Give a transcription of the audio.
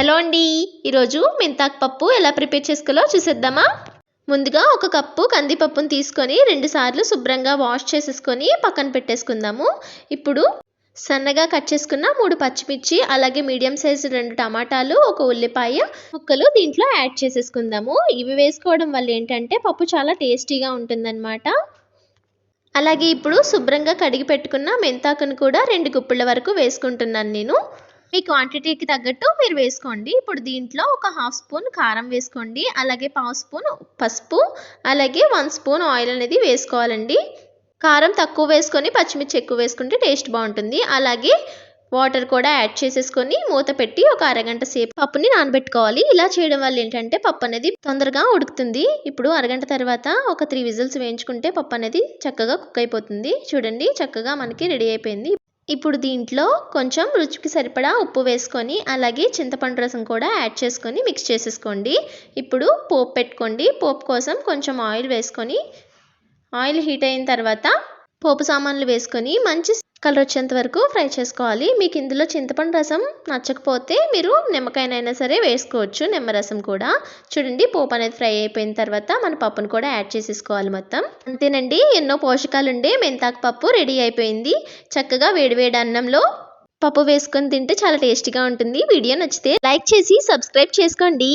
Hello అండి, ఈరోజు మెంతాకు పప్పు ఎలా ప్రిపేర్ చేసుకోవాలో చూసేద్దామా. ముందుగా ఒక కప్పు కందిపప్పును తీసుకొని 2 సార్లు శుభ్రంగా వాష్ చేసేసుకొని పక్కన పెట్టేసుకుందాము. ఇప్పుడు సన్నగా కట్ చేసుకున్న 3 పచ్చిమిర్చి, అలాగే మీడియం సైజు 2 టమాటాలు, ఒక ఉల్లిపాయ ముక్కలు దీంట్లో యాడ్ చేసేసుకుందాము. ఇవి వేసుకోవడం వల్ల ఏంటంటే పప్పు చాలా టేస్టీగా ఉంటుందన్నమాట. అలాగే ఇప్పుడు శుభ్రంగా కడిగి పెట్టుకున్న మెంతాకును కూడా 2 గుప్పిళ్ళ వరకు వేసుకుంటున్నాను నేను. మీ క్వాంటిటీకి తగ్గట్టు మీరు వేసుకోండి. ఇప్పుడు దీంట్లో ఒక హాఫ్ స్పూన్ కారం వేసుకోండి, అలాగే పావు స్పూన్ పసుపు, అలాగే 1 స్పూన్ ఆయిల్ అనేది వేసుకోవాలండి. కారం తక్కువ వేసుకొని పచ్చిమిర్చి ఎక్కువ వేసుకుంటే టేస్ట్ బాగుంటుంది. అలాగే వాటర్ కూడా యాడ్ చేసేసుకొని మూత పెట్టి ఒక అరగంట సేపు పప్పుని నానబెట్టుకోవాలి. ఇలా చేయడం వల్ల ఏంటంటే పప్పు అనేది తొందరగా ఉడుకుతుంది. ఇప్పుడు అరగంట తర్వాత ఒక 3 విజిల్స్ వేయించుకుంటే పప్పు అనేది చక్కగా కుక్ అయిపోతుంది. చూడండి, చక్కగా మనకి రెడీ అయిపోయింది. ఇప్పుడు దీంట్లో కొంచెం రుచికి సరిపడా ఉప్పు వేసుకొని, అలాగే చింతపండు రసం కూడా యాడ్ చేసుకొని మిక్స్ చేసేసుకోండి. ఇప్పుడు పోపు పెట్టుకోండి. పోపు కోసం కొంచెం ఆయిల్ వేసుకొని, ఆయిల్ హీట్ అయిన తర్వాత పోపు సామాన్లు వేసుకొని మంచి కలర్ వచ్చేంత వరకు ఫ్రై చేసుకోవాలి. మీకు ఇందులో చింతపండు రసం నచ్చకపోతే మీరు నిమ్మకాయనైనా సరే వేసుకోవచ్చు, నిమ్మరసం కూడా. చూడండి, పోపు అనేది ఫ్రై అయిపోయిన తర్వాత మన పప్పును కూడా యాడ్ చేసేసుకోవాలి మొత్తం. అంతేనండి, ఎన్నో పోషకాలు ఉండే మెంతాకు పప్పు రెడీ అయిపోయింది. చక్కగా వేడివేడి అన్నంలో పప్పు వేసుకొని తింటే చాలా టేస్టీగా ఉంటుంది. వీడియో నచ్చితే లైక్ చేసి సబ్స్క్రైబ్ చేసుకోండి.